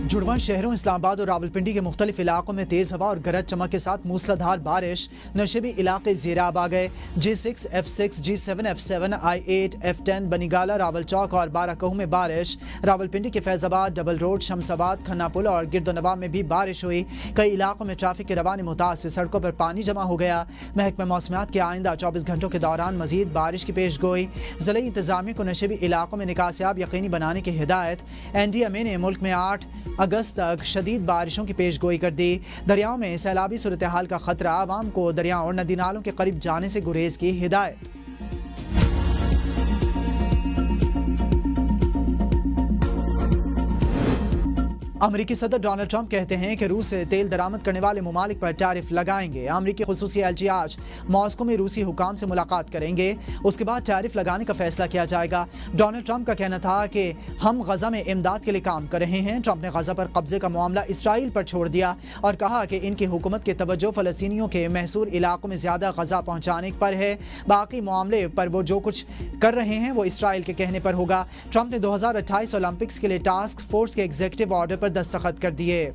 जुड़वा शहरों इस्लाम आबाद और रावलपिंडी के मुख्तलिफ इलाकों में तेज हवा और गरज चमक के साथ मूसलाधार बारिश। नशेबी इलाके ज़ेराब आ गए। G6, F6, G7, F7, I8, F10, Banigala, Rawal चौक और बाराकहू में बारिश। रावलपिंडी के फैज़ाबाद, डबल रोड, शमसाबाद, खन्ना पुल और गिरदोनवा में भी बारिश हुई। कई इलाकों में ट्रैफिक की रवानी मुतासिर, सड़कों पर पानी जमा हो गया। महकमा मौसमियात के आइंदा 24 घंटों के दौरान मजीद बारिश की पेश गोई। ज़िला इंतज़ामिया को नशेबी इलाकों में निकासियाब यकीनी बनाने की हिदायत। NDMA ने मुल्क में 8 अगस्त तक शदीद बारिशों की पेश गोई कर दी। दरियाओं में सैलाबी सूरत हाल का खतरा, आवाम को दरियाओं और नदी नालों के करीब जाने से गुरेज की हिदायत। अमरीकी सदर डोनाल्ड ट्रंप कहते हैं कि रूस से तेल दरामद करने वाले ममालिक पर टैरिफ लगाएंगे। अमरीकी खुसूसी एलची आज मॉस्को में रूसी हुकाम से मुलाकात करेंगे। उसके बाद टैरिफ लगाने का फैसला किया जाएगा। डोनाल्ड ट्रंप का कहना था कि हम गजा में इमदाद के लिए काम कर रहे हैं। ट्रंप ने गजा पर कब्जे का मामला इसराइल पर छोड़ दिया और कहा कि इनकी हुकूमत की तवज्जो फलस्तीनियों के महसूर इलाकों में ज्यादा गजा पहुंचाने पर है। बाकी मामले पर वो जो कुछ कर रहे हैं वो इसराइल के कहने पर होगा। ट्रंप ने 2028 ओलंपिक्स के लिए टास्क फोर्स के एग्जीक्यूटिव ऑर्डर पर दस्तखत कर दिए।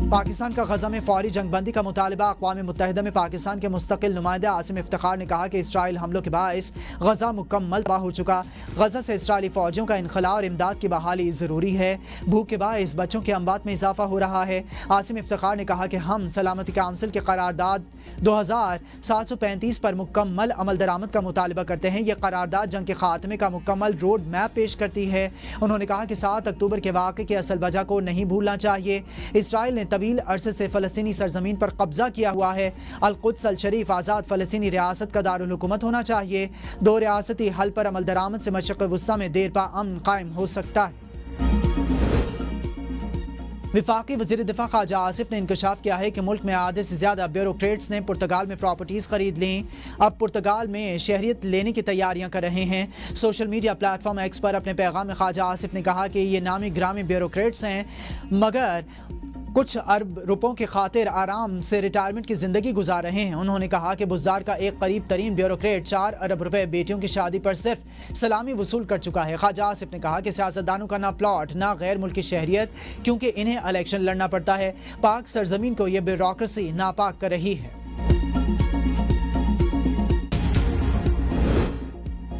पाकिस्तान का गजा में फौरी जंगबंदी का मुतालबा। अक़वाम मुत्तहिदा में पाकिस्तान के मुस्तकिल नुमाइंदा आसिम इफ्तिखार ने कहा कि इसराइल हमलों के बाइस गजा मुकम्मल तबाह हो चुका। गजा से इसराइली फौजियों का इनखला और इमदाद की बहाली ज़रूरी है। भूख के बाइस बच्चों की अमवात में इजाफा हो रहा है। आसिम इफ्तिखार ने कहा कि हम सलामती काउंसिल के करारदाद 2735 पर मुकम्मल अमल दरामद का मुतालबा करते हैं। यह करारदाद जंग के खात्मे का मुकम्मल रोड मैप पेश करती है। उन्होंने कहा कि 7 अक्टूबर के वाक़े की असल वजह को नहीं भूलना चाहिए। इसराइल ने तवील अरसे से फ़लस्तीनी सरजमीन पर कब्जा किया हुआ है। अल-कुद्स अल शरीफ आज़ाद फ़लस्तीनी रियासत का दारुल हुकूमत होना चाहिए। 2 रियासती हल पर अमल दरामद से मशरिक़ वुस्ता में देर पा अमन कायम हो सकता है। वफाकी वज़ीर दिफा ख्वाजा आसिफ ने इंकशाफ किया है कि मुल्क में आधे से ज़्यादा ब्यूरोक्रेट्स ने पुर्तगाल में प्रॉपर्टीज़ खरीद लीं। अब पुर्तगाल में शहरियत लेने की तैयारियां कर रहे हैं। सोशल मीडिया प्लेटफॉर्म एक्स पर अपने पैगाम में ख्वाजा आसिफ ने कहा कि ये नामी ग्रामी ब्यूरोक्रेट्स हैं, मगर कुछ अरब रुपयों की खातिर आराम से रिटायरमेंट की ज़िंदगी गुजार रहे हैं। उन्होंने कहा कि बुज़दार का एक करीब तरीन ब्यूरोक्रेट 4 अरब रुपए बेटियों की शादी पर सिर्फ सलामी वसूल कर चुका है। ख्वाजा आसिफ ने कहा कि सियासतदानों का ना प्लॉट ना गैर मुल्की शहरियत, क्योंकि इन्हें इलेक्शन लड़ना पड़ता है। पाक सरजमीन को यह ब्यूरोक्रेसी नापाक कर रही है।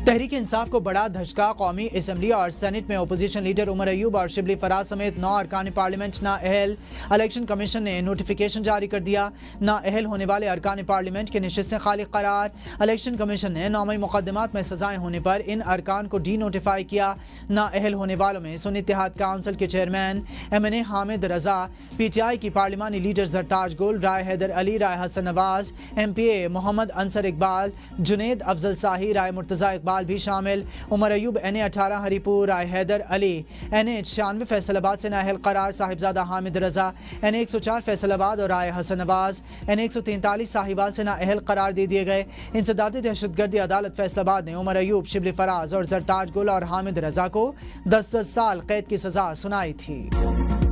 तहरीक इंसाफ को बड़ा धचका। कौमी असम्बली और सेनेट में अपोजिशन लीडर उमर अयूब और शिबली फराज समेत 9 अरकान पार्लियामेंट नाअहल। इलेक्शन कमीशन ने नोटिफिकेशन जारी कर दिया। नाअहल होने वाले अरकान पार्लियामेंट की नशिस्तें खाली करार। इलेक्शन कमीशन ने 9 मुकदमात में सजाएं होने पर इन अरकान को डी नोटिफाई किया। नाअहल होने वालों में सुन्नी इत्तेहाद काउंसिल के चेयरमैन MNA हामिद रजा, PTI की पार्लिमानी लीडर जरताज गुल, राय हैदर अली, राय हसन नवाज, MPA मोहम्मद अंसर इकबाल, जुनेद अफजल शाही, राय मुर्तज़ा इकबाल भी शामिल। उमर अयूब NA 18 हरीपुर, राय हैदर अली NA 96 फैसलाबाद से नाअहल करार। साहिबजादा हामिद रजा NA 104 फैसलाबाद और राय हसन नवाज NA 143 साहिबाल से नाअहल करार दे दिए गए। इंसदादी दहशतगर्दी अदालत फैसलाबाद ने उमर अयूब, शिबली फराज और जरताज गुल और हामिद रजा को 10 साल कैद की सजा सुनाई थी।